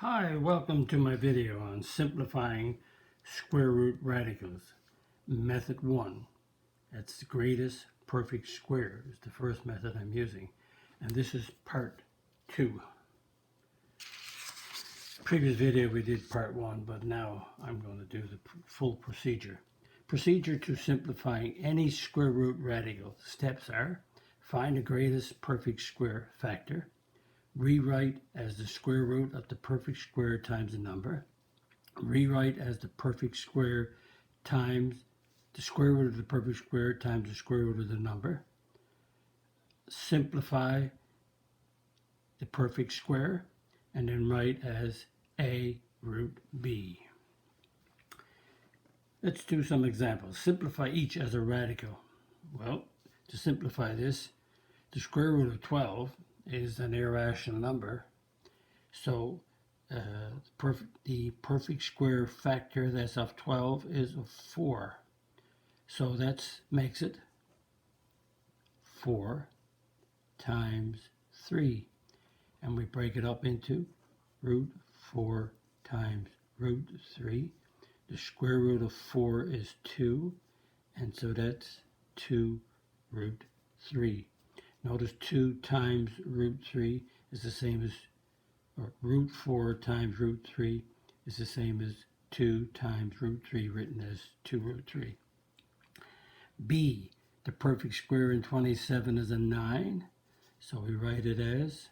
Hi, welcome to my video on simplifying square root radicals. Method 1. That's the greatest perfect square is the first method I'm using. And this is part 2. Previous video we did part 1, but now I'm going to do the full procedure. Procedure to simplifying any square root radical. Steps are: find the greatest perfect square factor, rewrite as the square root of the perfect square times the number, rewrite as the perfect square times the square root of the perfect square times the square root of the number, simplify the perfect square, and then write as a root b. Let's do some examples. Simplify each as a radical. Well, to simplify this, the square root of 12 is an irrational number, so the perfect square factor that's of 12 is of 4. So that makes it 4 times 3. And we break it up into root 4 times root 3. The square root of 4 is 2. And so that's 2 root 3. Notice 2 times root 3 is the same as, or root 4 times root 3 is the same as 2 times root 3, written as 2 root 3. B, the perfect square in 27 is a 9, so we write it as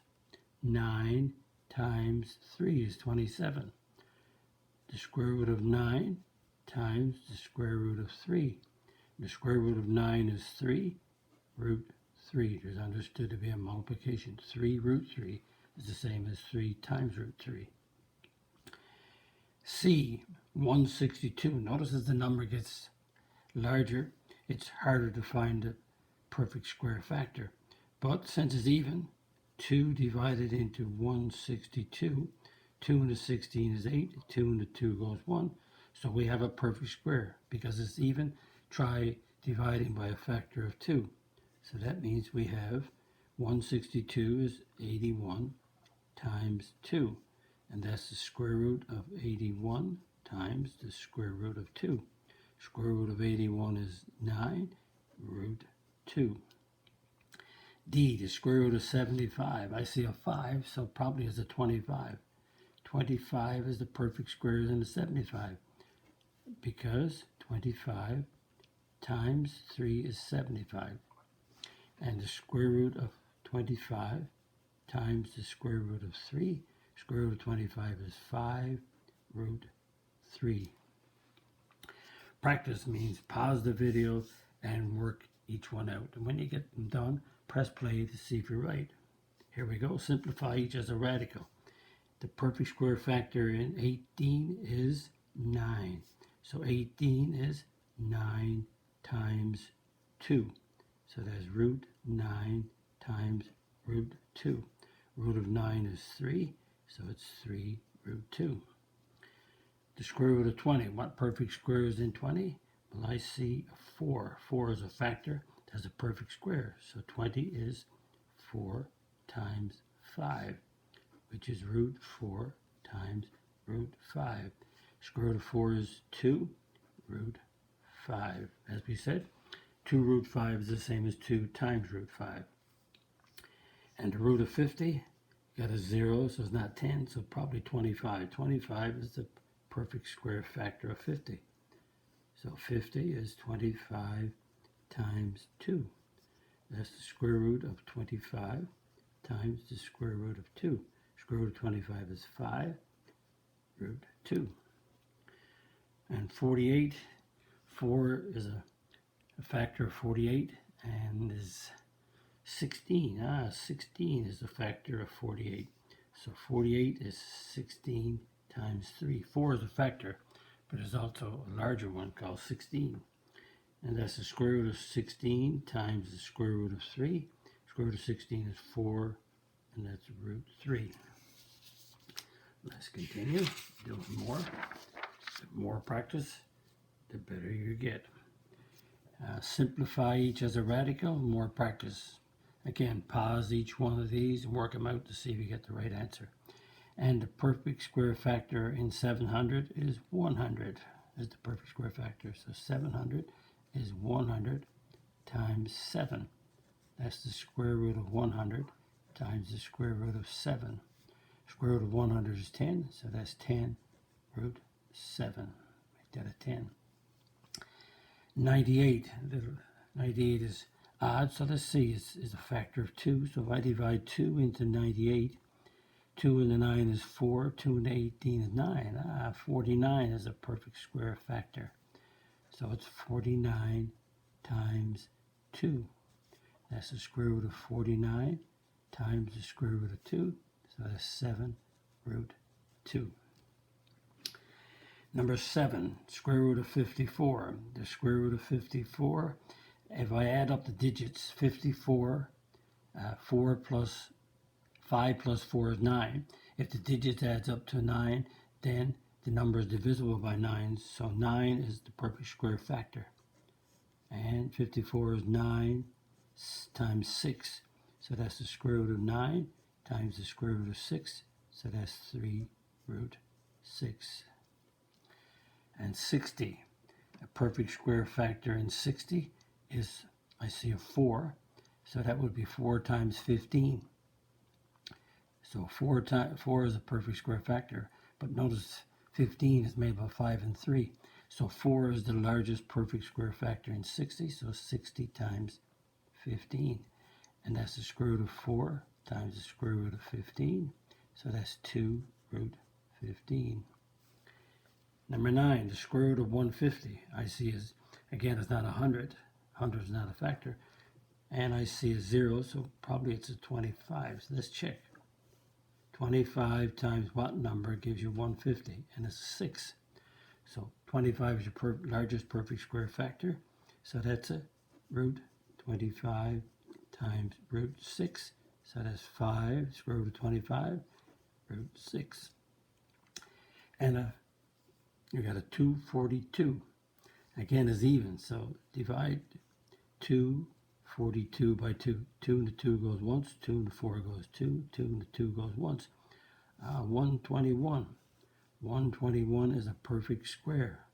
9 times 3 is 27. The square root of 9 times the square root of 3. The square root of 9 is 3, root 3. It is understood to be a multiplication. 3 root 3 is the same as 3 times root 3. C, 162. Notice as the number gets larger, it's harder to find the perfect square factor. But since it's even, 2 divided into 162, 2 into 16 is 8, 2 into 2 goes 1. So we have a perfect square. Because it's even, try dividing by a factor of 2. So that means we have 162 is 81 times 2. And that's the square root of 81 times the square root of 2. Square root of 81 is 9, root 2. D, the square root of 75. I see a 5, so probably is a 25. 25 is the perfect square in the 75, because 25 times 3 is 75. And the square root of 25 times the square root of 3, square root of 25 is 5, root 3. Practice means pause the video and work each one out. And when you get them done, press play to see if you're right. Here we go. Simplify each as a radical. The perfect square factor in 18 is 9. So 18 is 9 times 2. So that's root 9 times root 2. Root of 9 is 3, so it's 3 root 2. The square root of 20. What perfect square is in 20? Well, I see 4. 4 is a factor. It has a perfect square. So 20 is 4 times 5, which is root 4 times root 5. Square root of 4 is 2, root 5. As we said, 2 root 5 is the same as 2 times root 5. And the root of 50, got a 0, so it's not 10, so probably 25. 25 is the perfect square factor of 50. So 50 is 25 times 2. That's the square root of 25 times the square root of 2. Square root of 25 is 5, root 2. And 48, 4 is a factor of 48 and is 16. 16 is a factor of 48. So 48 is 16 times 3. 4 is a factor, but there's also a larger one called 16. And that's the square root of 16 times the square root of 3. Square root of 16 is 4, and that's root 3. Let's continue. Doing more. The more practice, the better you get. Simplify each as a radical. More practice. Again, pause each one of these and work them out to see if you get the right answer. And the perfect square factor in 700 is 100. Is the perfect square factor. So 700 is 100 times 7. That's the square root of 100 times the square root of 7. Square root of 100 is 10, so that's 10 root 7. Make that a 10. 98. 98 is odd, so let's see, is a factor of 2. So if I divide 2 into 98, 2 into 9 is 4, 2 into 18 is 9. 49 is a perfect square factor. So it's 49 times 2. That's the square root of 49 times the square root of 2. So that's 7 root 2. Number 7, square root of 54. The square root of 54, if I add up the digits, 54, 4 plus 5 plus 4 is 9. If the digits adds up to 9, then the number is divisible by 9. So 9 is the perfect square factor. And 54 is 9 times 6. So that's the square root of 9 times the square root of 6. So that's 3 root 6. And 60. A perfect square factor in 60 is, I see a 4. So that would be 4 times 15. So 4 is a perfect square factor. But notice 15 is made by 5 and 3. So 4 is the largest perfect square factor in 60. So 60 times 15. And that's the square root of 4 times the square root of 15. So that's 2 root 15. Number 9, the square root of 150. I see is, again, it's not 100. 100 is not a factor. And I see a 0, so probably it's a 25. So let's check. 25 times what number gives you 150? And it's 6. So 25 is your largest perfect square factor. So that's a root 25 times root 6. So that's 5, square root of 25, root 6. And you got a 242. Again, is even, so divide 242 by 2. 2 and the 2 goes once, 2 and the 4 goes 2, 2 and the 2 goes once. 121. 121 is a perfect square.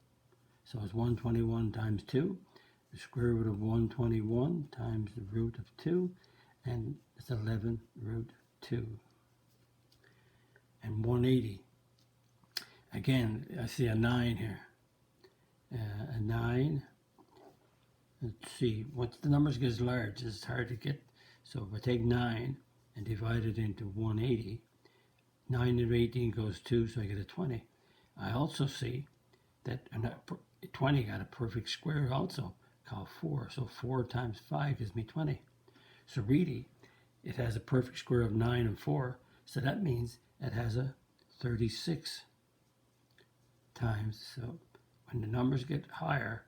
So it's 121 times 2. The square root of 121 times the root of 2, and it's 11 root 2. And 180. Again, I see a 9 here. A 9. Let's see, once the numbers get large, it's hard to get. So if I take 9 and divide it into 180, 9 into 18 goes 2, so I get a 20. I also see that 20 got a perfect square also, called 4. So 4 times 5 gives me 20. So really, it has a perfect square of 9 and 4. So that means it has a 36 times. So when the numbers get higher,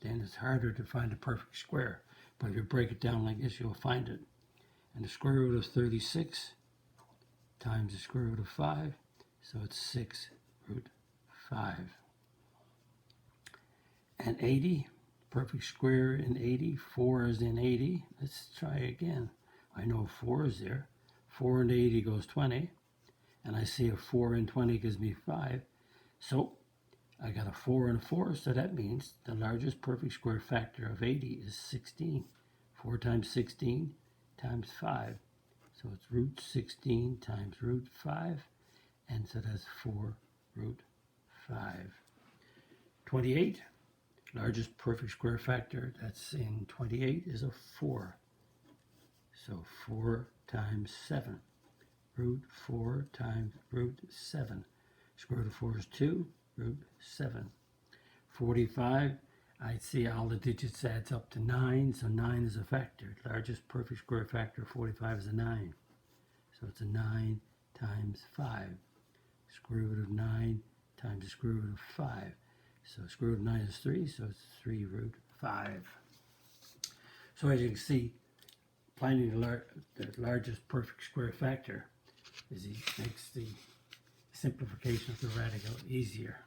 then it's harder to find a perfect square. But if you break it down like this, you'll find it. And the square root of 36 times the square root of 5, so it's 6 root 5. And 80, perfect square in 80, 4 is in 80. Let's try again. I know 4 is there. 4 into 80 goes 20. And I see a 4 and 20 gives me 5. So I got a 4 and a 4, so that means the largest perfect square factor of 80 is 16. 4 times 16 times 5. So it's root 16 times root 5, and so that's 4 root 5. 28, largest perfect square factor that's in 28 is a 4. So 4 times 7. Root 4 times root 7. Square root of 4 is 2, root 7. 45, I see all the digits adds up to 9, so 9 is a factor. Largest perfect square factor of 45 is a 9. So it's a 9 times 5. Square root of 9 times the square root of 5. So square root of 9 is 3, so it's 3 root 5. So as you can see, finding the largest perfect square factor makes the simplification of the radical easier.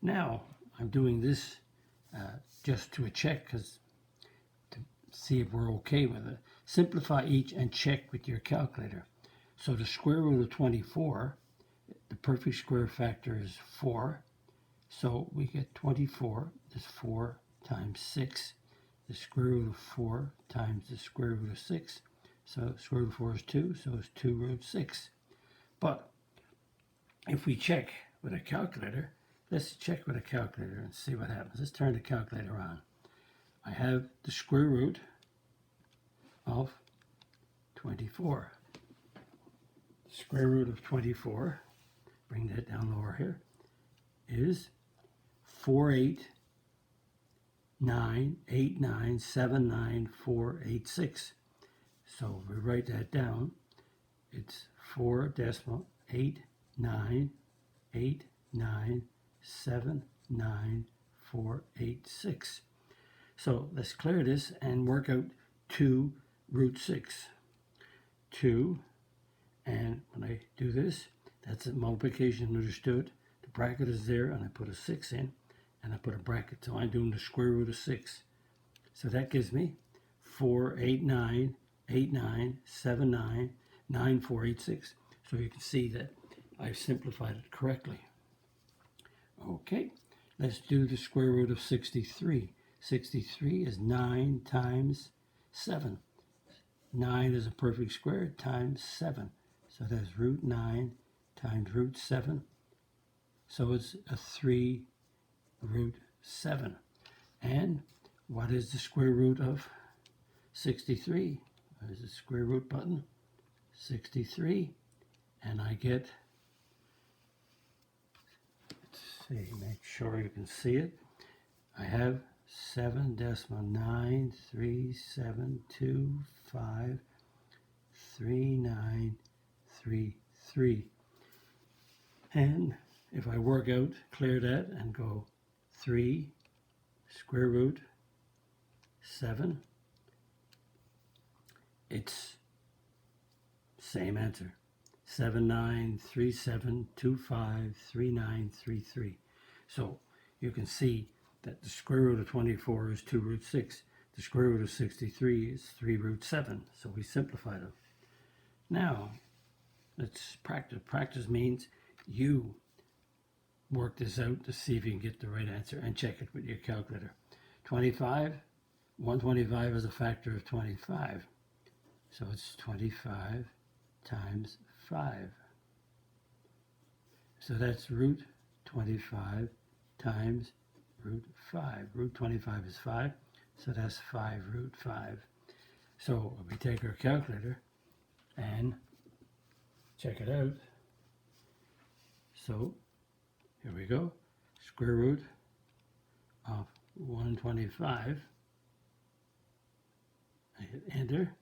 Now, I'm doing this just to a check to see if we're okay with it. Simplify each and check with your calculator. So the square root of 24, the perfect square factor is 4. So we get 24 is 4 times 6. The square root of 4 times the square root of 6. So square root of 4 is 2, so it's 2 root 6. But if we check with a calculator, let's check with a calculator and see what happens. Let's turn the calculator on. I have the square root of 24. The square root of 24, bring that down lower here, is 48989799486. So we write that down. It's 4.898979486. So let's clear this and work out 2 root 6. 2, and when I do this, that's a multiplication understood. The bracket is there, and I put a 6 in, and I put a bracket. So I'm doing the square root of 6. So that gives me 4.898979486. So you can see that I've simplified it correctly. Okay, let's do the square root of 63. 63 is 9 times 7. 9 is a perfect square times 7. So that's root 9 times root 7. So it's a 3 root 7. And what is the square root of 63? There's the square root button. 63. And I get, let's see, make sure you can see it. I have 7.937253933. And if I work out, clear that, and go 3 square root 7, it's same answer. 7937253933. So you can see that the square root of 24 is 2 root 6. The square root of 63 is 3 root 7. So we simplified them. Now, let's practice. Practice means you work this out to see if you can get the right answer and check it with your calculator. 125 is a factor of 25. So it's 25 times 5. So that's root 25 times root 5. Root 25 is 5, so that's 5 root 5. So we take our calculator and check it out. So here we go. Square root of 125. I hit enter.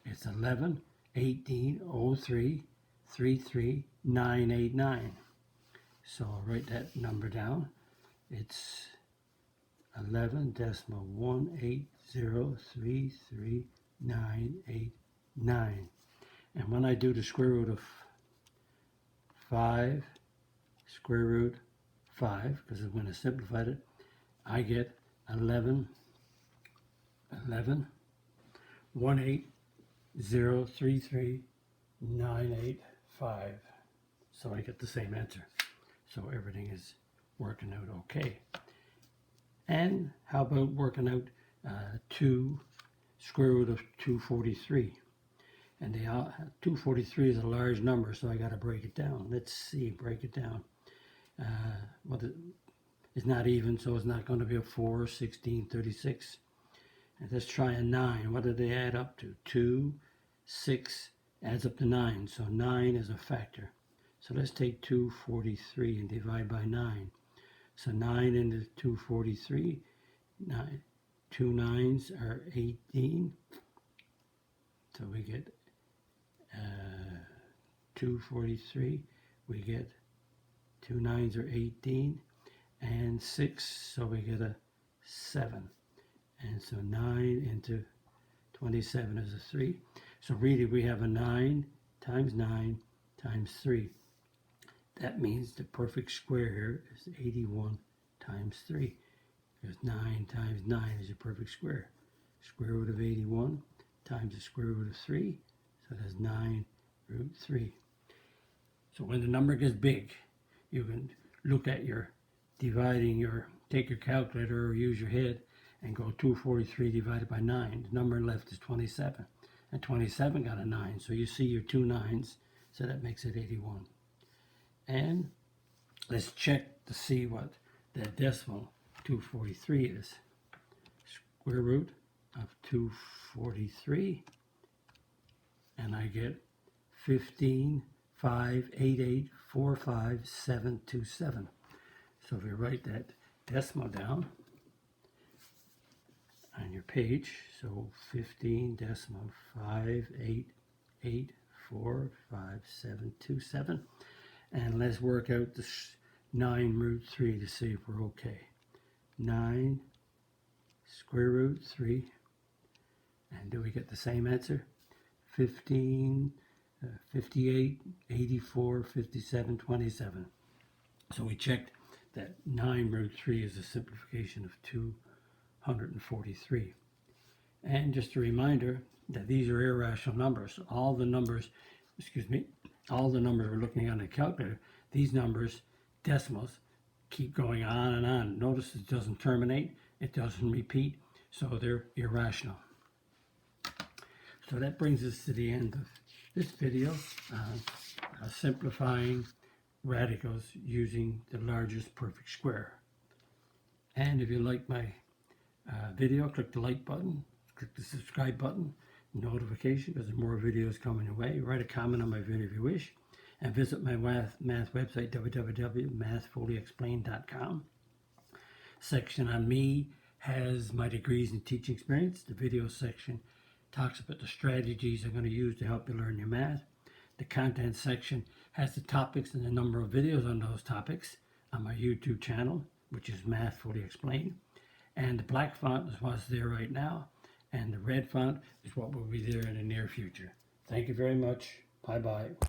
It's 11.18.03.33.989. So I'll write that number down. It's 11.18033989. And when I do the square root of 5, square root 5, because when I simplified it, I get 11.18033985. So I get the same answer. So everything is working out okay. And how about working out 2 square root of 243? And 243 is a large number, so I got to break it down. Let's see, break it down. It's not even, so it's not going to be a 4, 16, 36. And let's try a 9. What do they add up to? 2, 6 adds up to 9. So 9 is a factor. So let's take 243 and divide by 9. So 9 into 243, 2 9s are 18. So we get 243, we get 2 9s are 18, and 6, so we get a 7. And so 9 into 27 is a 3. So really we have a 9 times 9 times 3. That means the perfect square here is 81 times 3. Because 9 times 9 is your perfect square. Square root of 81 times the square root of 3. So that's 9 root 3. So when the number gets big, you can look at your take your calculator or use your head and go 243 divided by 9. The number left is 27. And 27 got a 9, so you see your 2 9s, so that makes it 81. And let's check to see what the decimal 243 is. Square root of 243, and I get 15,588,45727. So if you write that decimal down on your page, so 15,588,45727, and let's work out the 9 root 3 to see if we're okay. 9 square root 3, and do we get the same answer? 15, 58, 84, 57, 27. So we checked that 9 root 3 is a simplification of 243. And just a reminder that these are irrational numbers. All the numbers we're looking at on the calculator, these numbers, decimals, keep going on and on. Notice it doesn't terminate, it doesn't repeat, so they're irrational. So that brings us to the end of this video, simplifying radicals using the largest perfect square. And if you like my video, click the like button, click the subscribe button, notification, because there's more videos coming your way. Write a comment on my video if you wish, and visit my math website, www.mathfullyexplained.com. Section on me has my degrees and teaching experience. The video section talks about the strategies I'm going to use to help you learn your math. The content section has the topics and the number of videos on those topics on my YouTube channel, which is Math Fully Explained. And the black font is what's there right now, and the red font is what will be there in the near future. Thank you very much. Bye-bye.